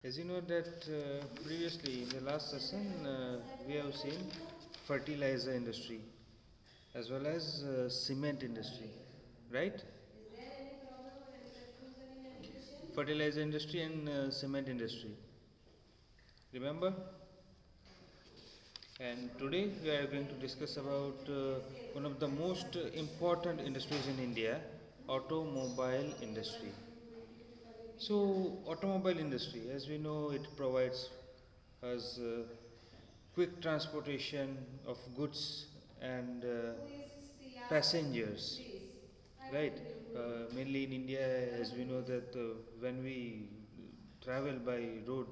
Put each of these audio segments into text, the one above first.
As you know that previously in the last session we have seen fertilizer industry as well as cement industry, right? Fertilizer industry and cement industry. Remember? And today we are going to discuss about one of the most important industries in India, automobile industry. So, automobile industry, as we know, it provides us quick transportation of goods and passengers, right? Mainly in India, as we know that when we travel by road,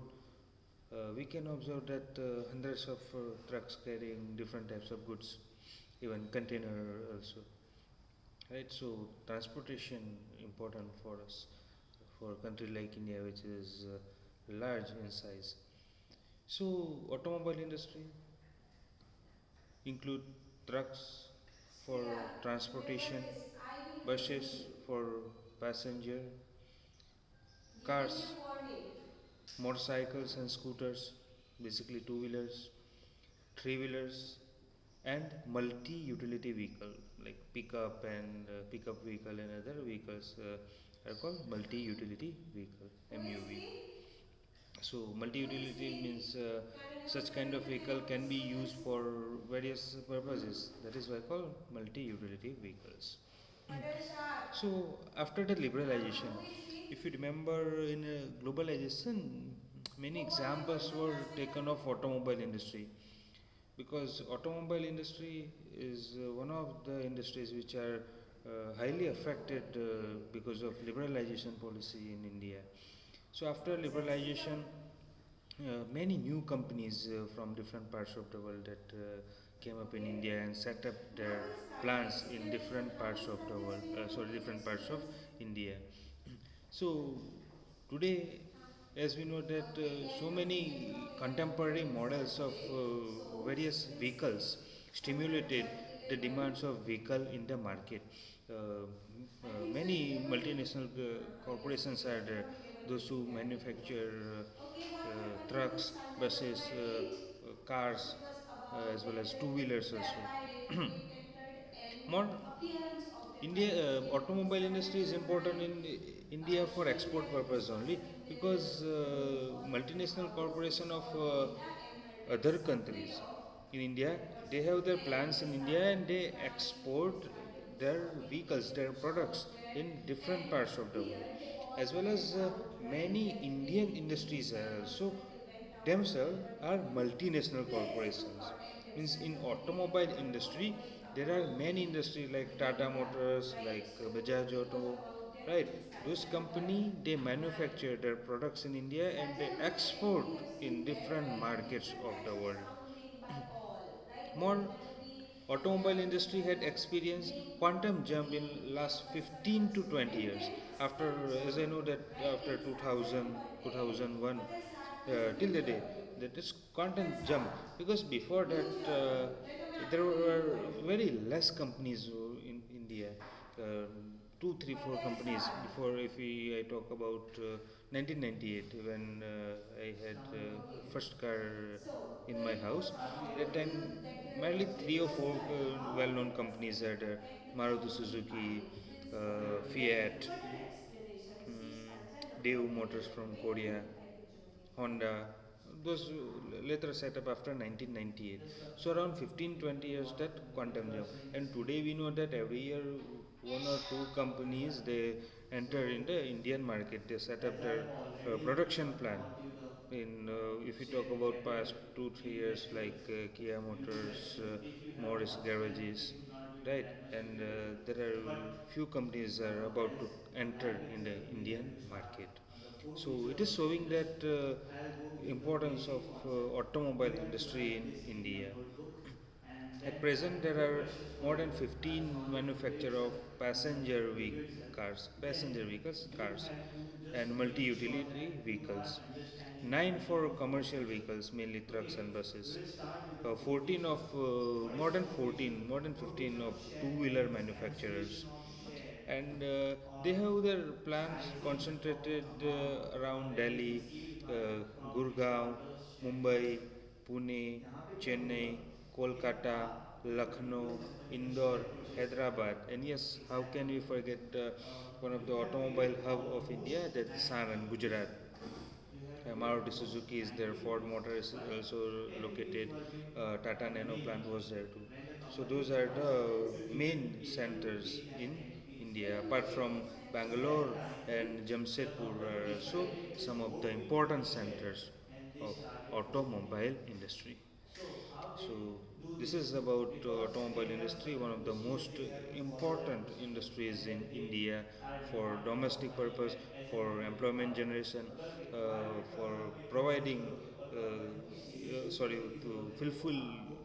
we can observe that hundreds of trucks carrying different types of goods, even container also, right? So transportation important for us, for a country like India, which is large in size. So automobile industry include trucks for transportation, buses for passenger, cars, motorcycles and scooters, basically two wheelers, three wheelers, and multi utility vehicle like pickup and pickup vehicle and other vehicles are called multi utility vehicle, MUV. So multi utility means such kind of vehicle can be used for various purposes, that is why called multi utility vehicles. So after the liberalization, if you remember, in globalization, many examples were taken of automobile industry, because automobile industry is one of the industries which are highly affected because of liberalization policy in India. So after liberalization, many new companies from different parts of the world that came up in India and set up their plants in different parts of the world, sorry, different parts of India. So today, as we know that so many contemporary models of various vehicles stimulated the demands of vehicle in the market. Many multinational corporations are there, those who manufacture trucks, buses, cars, as well as two wheelers also. More India automobile industry is important in India for export purpose only, because multinational corporation of other countries in India, they have their plants in India and they export their vehicles, their products in different parts of the world, as well as many Indian industries are also themselves are multinational corporations. Means in automobile industry there are many industries like Tata Motors, like Bajaj Auto, right? Those company, they manufacture their products in India and they export in different markets of the world. More automobile industry had experienced quantum jump in last 15 to 20 years. After, as I know that after 2000, 2001 till the day, that is quantum jump, because before that there were very less companies in India, uh, two, three, four companies before. If we I talk about 1998, when I had first car in my house, that time merely three or four well-known companies had Maruti Suzuki, Fiat, Daewoo Motors from Korea, Honda. Those later set up after 1998. So around 15-20 years that quantum jump. And today we know that every year one or two companies, they enter in the Indian market. They set up their production plant. In if you talk about past 2-3 years, like Kia Motors, Morris garages, right? And there are few companies are about to enter in the Indian market. So it is showing that importance of automobile industry in India. At present, there are more than 15 manufacture of passenger vehicles, cars, and multi-utility vehicles. 9 for commercial vehicles, mainly trucks and buses. 14 of more than 15 of two-wheeler manufacturers, and they have their plants concentrated around Delhi, Gurgaon, Mumbai, Pune, Chennai, Kolkata, Lucknow, Indore, Hyderabad, and yes, how can we forget one of the automobile hub of India, that's Saran, Gujarat. Maruti Suzuki is there, Ford Motor is also located, Tata Nano plant was there too. So those are the main centers in India. Apart from Bangalore and Jamshedpur are also some of the important centers of automobile industry. So this is about automobile industry, one of the most important industries in India for domestic purpose, for employment generation, for providing, sorry, to fulfill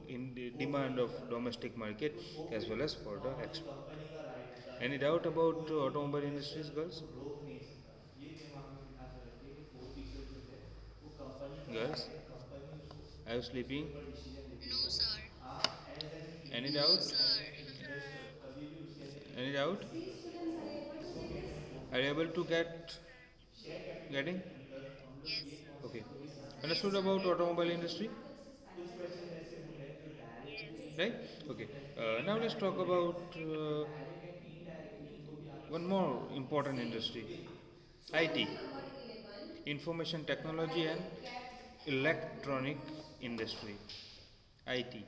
in the demand of domestic market as well as for the export. Any doubt about automobile industries, girls? Girls, are you sleeping? Any doubt? Any doubt? Are you able to getting? Okay. Understood about automobile industry? Right? Okay. Now let's talk about one more important industry, IT, information technology and electronic industry, IT.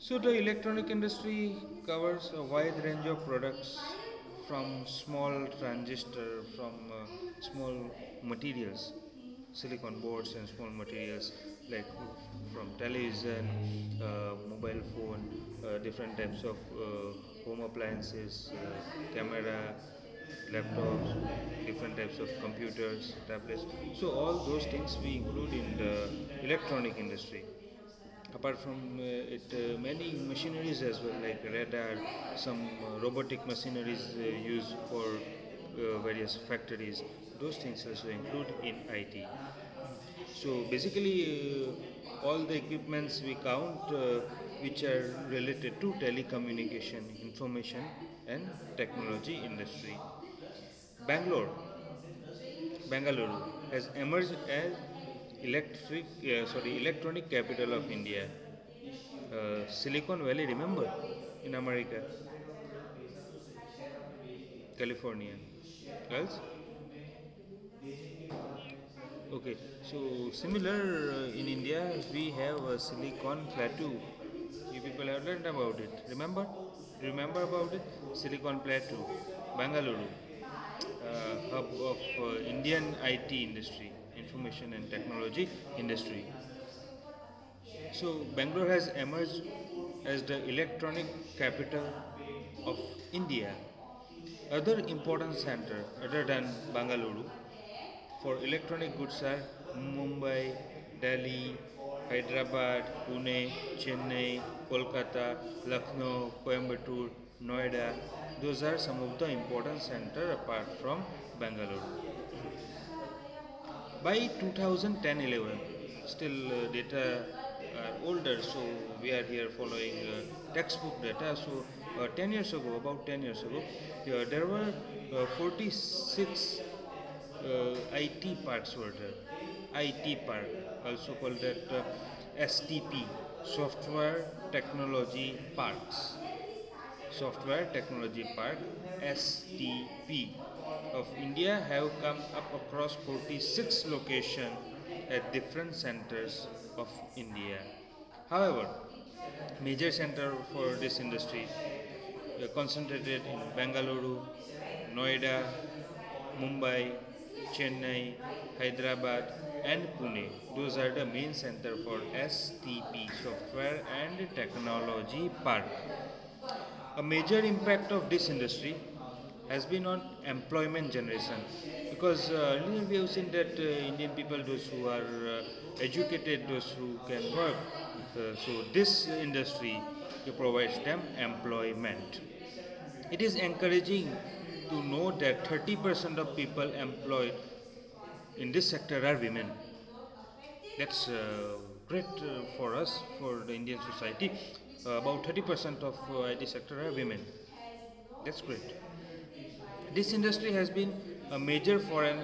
So the electronic industry covers a wide range of products from small transistor, from small materials, silicon boards and small materials like from television, mobile phone, different types of home appliances, camera, laptops, different types of computers, tablets. So all those things we include in the electronic industry. Apart from it, many machineries as well, like radar, some robotic machineries used for various factories. Those things also include in IT. So basically, all the equipments we count which are related to telecommunication, information, and technology industry. Bangalore, Bangalore has emerged as electronic capital of India. Silicon Valley, remember, in America, California. Girls? Okay, so similar in India, we have a Silicon Plateau. You people have learned about it. Remember? Remember about it? Silicon Plateau, Bangalore, hub of Indian IT industry, information and technology industry. So Bangalore has emerged as the electronic capital of India. Other important center other than Bangalore for electronic goods are Mumbai, Delhi, Hyderabad, Pune, Chennai, Kolkata, Lucknow, Coimbatore, Noida. Those are some of the important center apart from Bangalore. By 2010-11, still data are older, so we are here following textbook data. So 10 years ago, about 10 years ago, there were 46 IT parks were there. IT park, also called that STP, Software Technology Parks. Software Technology Park, STP, of India have come up across 46 locations at different centers of India. However, major center for this industry concentrated in Bangalore, Noida, Mumbai, Chennai, Hyderabad, and Pune. Those are the main center for STP, Software and Technology Park. A major impact of this industry has been on employment generation, because earlier we have seen that Indian people, those who are educated, those who can work, so this industry provides them employment. It is encouraging to know that 30% of people employed in this sector are women. That's great for us, for the Indian society. About 30% of IT sector are women. That's great. This industry has been a major foreign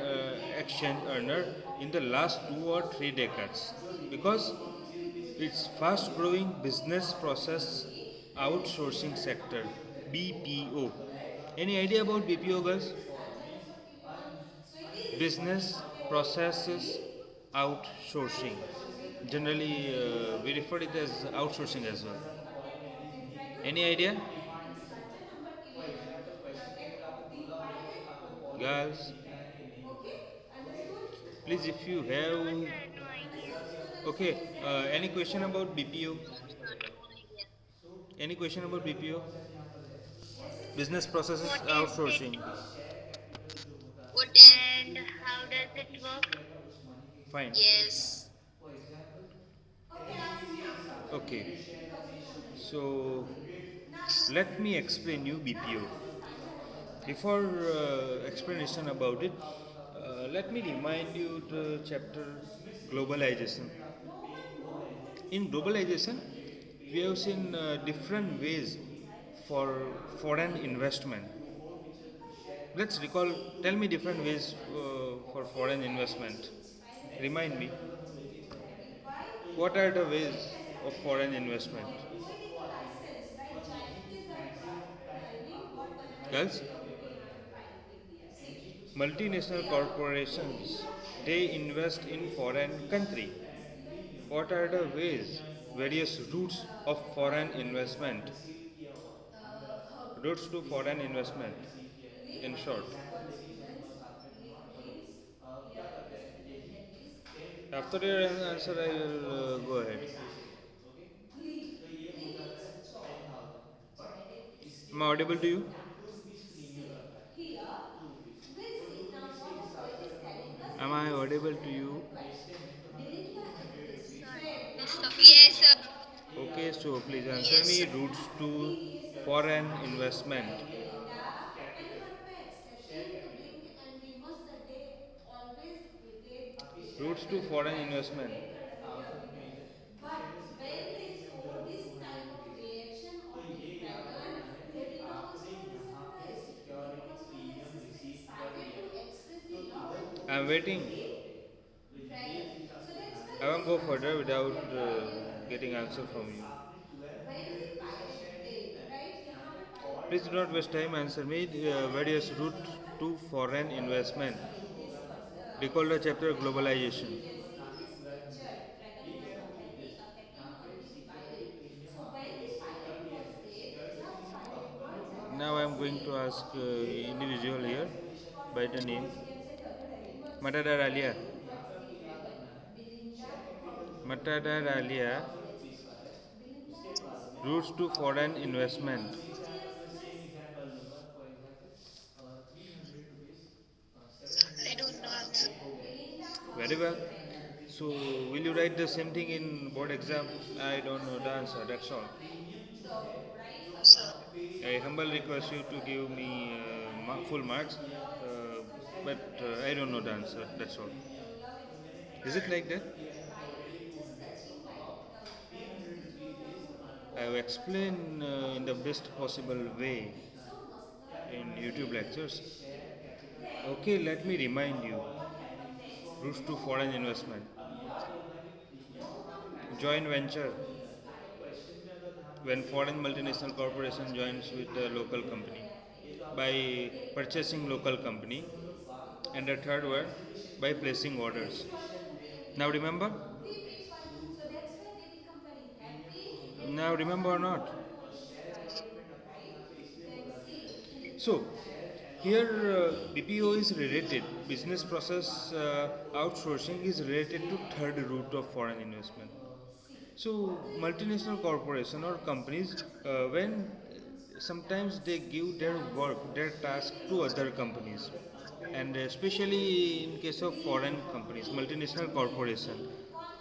exchange earner in the last 2 or 3 decades because its fast growing business process outsourcing sector, BPO. Any idea about BPO, guys? Business processes outsourcing. Generally, we refer it as outsourcing as well. Any idea? Girls, please, if you Don't have. have no idea. Okay, any question about BPO? No idea. Any question about BPO? Business processes What is it? outsourcing. And how does it work? Fine. Yes. Okay, so let me explain you BPO. Before explanation about it, let me remind you the chapter globalization. In globalization, we have seen different ways for foreign investment. Let's recall, tell me different ways for foreign investment. Remind me, what are the ways of foreign investment? Girls, multinational corporations, they invest in foreign country. What are the ways, various routes of foreign investment? Routes to foreign investment, in short. After your answer, I will go ahead. Am I audible to you? Am I audible to you? Yes, sir. Okay, so please answer Yes, me. sir. Routes to foreign investment. Routes to foreign investment. I'm waiting. I won't go further without getting answer from you. Please do not waste time. Answer me. Various route to foreign investment. Recall the chapter globalization. Now I am going to ask individual here by the name Matadar Alia. Matadar Alia. Routes to foreign investment. I don't know answer. Very well. So, will you write the same thing in board exam? I don't know the answer. That's all. No, sir. I humble request you to give me full marks, uh, but I don't know the answer. That's all. Is it like that? I have explained in the best possible way in YouTube lectures. Okay, let me remind you. Routes to foreign investment. Joint venture. When foreign multinational corporation joins with the local company by purchasing local company, and the third one by placing orders. Now remember? Now remember or not? So, here BPO is related, business process outsourcing is related to third route of foreign investment. So, multinational corporation or companies, when sometimes they give their work, their task to other companies, and especially in case of foreign companies, multinational corporation,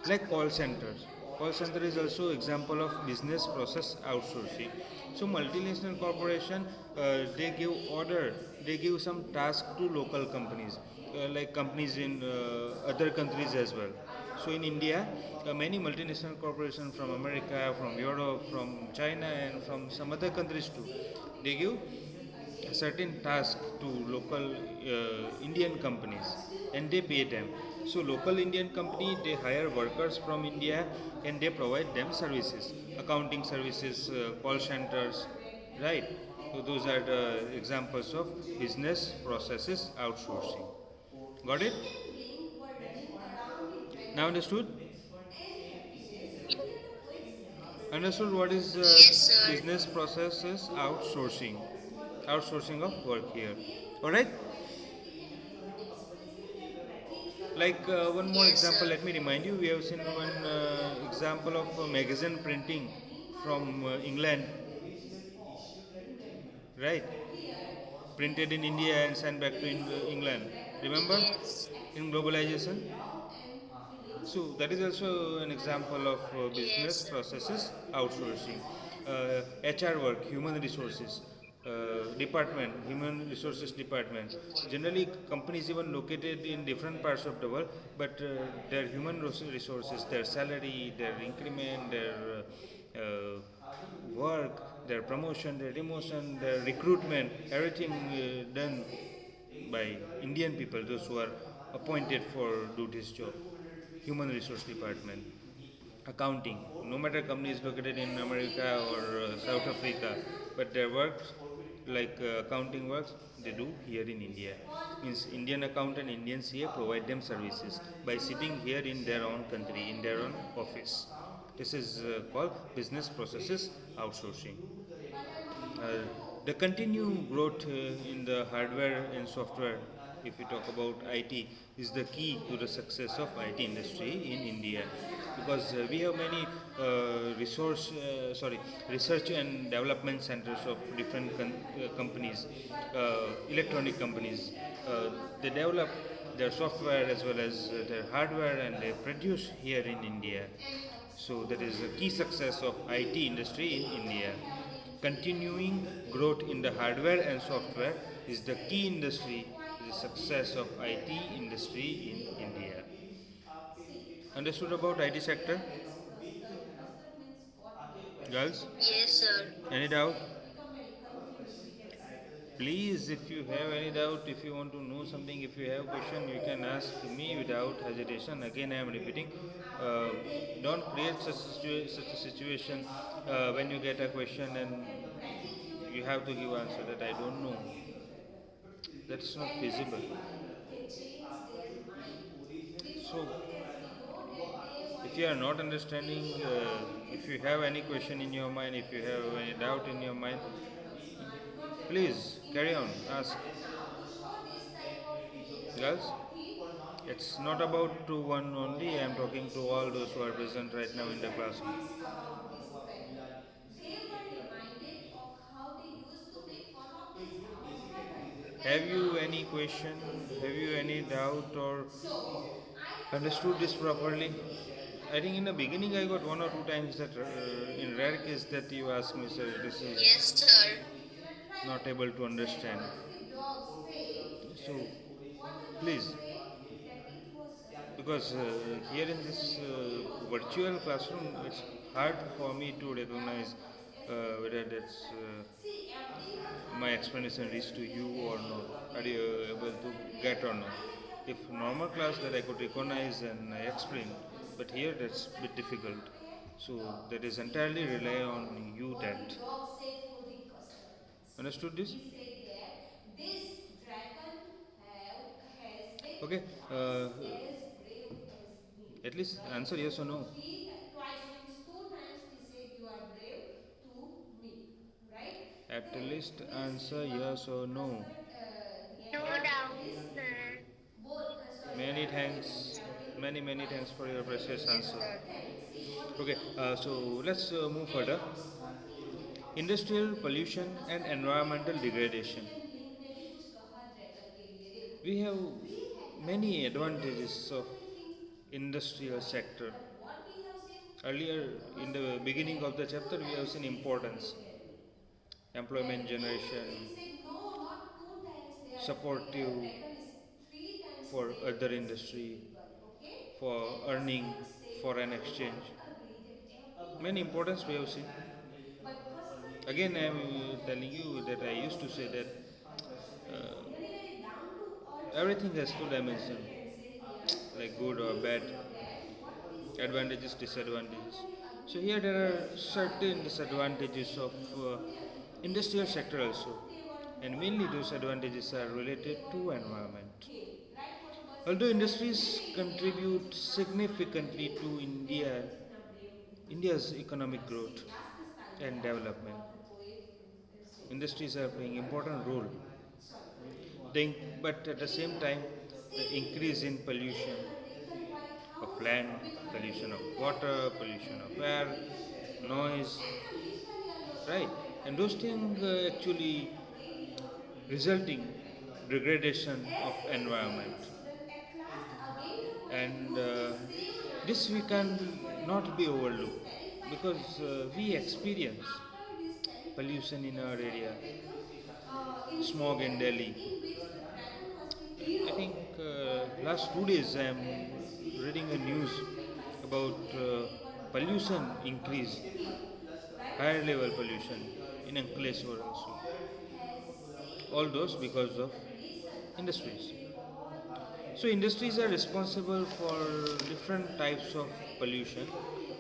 like call centers. Call center is also example of business process outsourcing. So multinational corporation, they give order, they give some task to local companies, like companies in other countries as well. So in India, many multinational corporations from America, from Europe, from China, and from some other countries too, they give a certain task to local Indian companies and they pay them. So local Indian company they hire workers from India and they provide them services, accounting services, call centers, right? So those are the examples of business processes outsourcing. Got it? Now understood? Understood what is Yes, sir. business processes outsourcing? Outsourcing of work here. Alright? Like one more Yes, example, sir. let me remind you, we have seen one example of magazine printing from England, right? Printed in India and sent back to England. Remember? Yes. In globalization? So that is also an example of Yes, business sir. processes outsourcing. HR work, human resources department, human resources department. Generally, companies even located in different parts of the world, but their human resources, their salary, their increment, their work, their promotion, their demotion, their recruitment, everything done by Indian people, those who are appointed for do this job. Human resource department, accounting. No matter company is located in America or South Africa, but their works like accounting works they do here in India. Means Indian accountant, Indian CA provide them services by sitting here in their own country, in their own office. This is called business processes outsourcing. Uh, the continued growth in the hardware and software, if we talk about IT, is the key to the success of IT industry in India, because we have many research and development centers of different companies, electronic companies. Uh, they develop their software as well as their hardware and they produce here in India. So that is a key success of IT industry in India. Continuing growth in the hardware and software is the key industry to the success of IT industry in India. Understood about IT sector, girls? Yes, sir. Any doubt? Please, So if you have any doubt, if you want to know something, if you have question, you can ask me without hesitation. Again, I am repeating. Uh, don't create such a situation when you get a question and you have to give answer that I don't know. That's not feasible. So, if you are not understanding, if you have any question in your mind, if you have any doubt in your mind, please carry on, ask. Girls, it's not about to one only. I am talking to all those who are present right now in the classroom. Have you any question? Have you any doubt or understood this properly? I think in the beginning I got one or two times that in rare case that you ask me, sir, this is Yes, sir. not able to understand. So please, because here in this virtual classroom, it's hard for me to recognize whether that's my explanation reached to you or not. Are you able to get or not? If normal class that I could recognize and I explain, but here that's a bit difficult. So that is entirely rely on you that understood this. Okay, at least answer yes or no. At least answer yes or no. No doubt, sir. Many thanks, many thanks for your precious Yes, answer. sir. Okay, so let's move further. Industrial pollution and environmental degradation. We have many advantages of industrial sector. Earlier, in the beginning of the chapter, we have seen importance, employment generation, supportive for other industry, for earning, foreign exchange. Many importance we have seen. Again, I am telling you that I used to say that everything has two dimensions, like good or bad, advantages, disadvantages. So here there are certain disadvantages of industrial sector also, and mainly those advantages are related to environment. Although industries contribute significantly to India's economic growth and development, industries are playing important role. But at the same time, the increase in pollution of land, pollution of water, pollution of air, noise, right? And those things actually resulting degradation of environment, and this we can not be overlooked because we experience pollution in our area, smog in Delhi. I think last 2 days I am reading a news about pollution increase, higher level pollution in Ankleshwar also. All those because of industries. So industries are responsible for different types of pollution.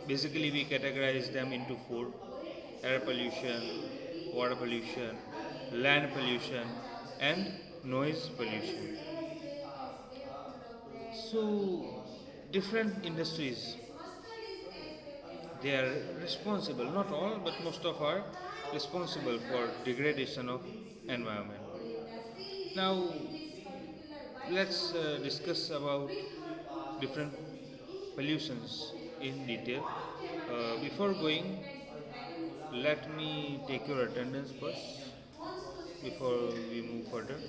Basically, we categorize them into four: air pollution, water pollution, land pollution, and noise pollution. So, different industries, they are responsible, not all, but most of are responsible for degradation of environment. Now, let's discuss about different pollutions in detail. Before going, let me take your attendance first before we move further.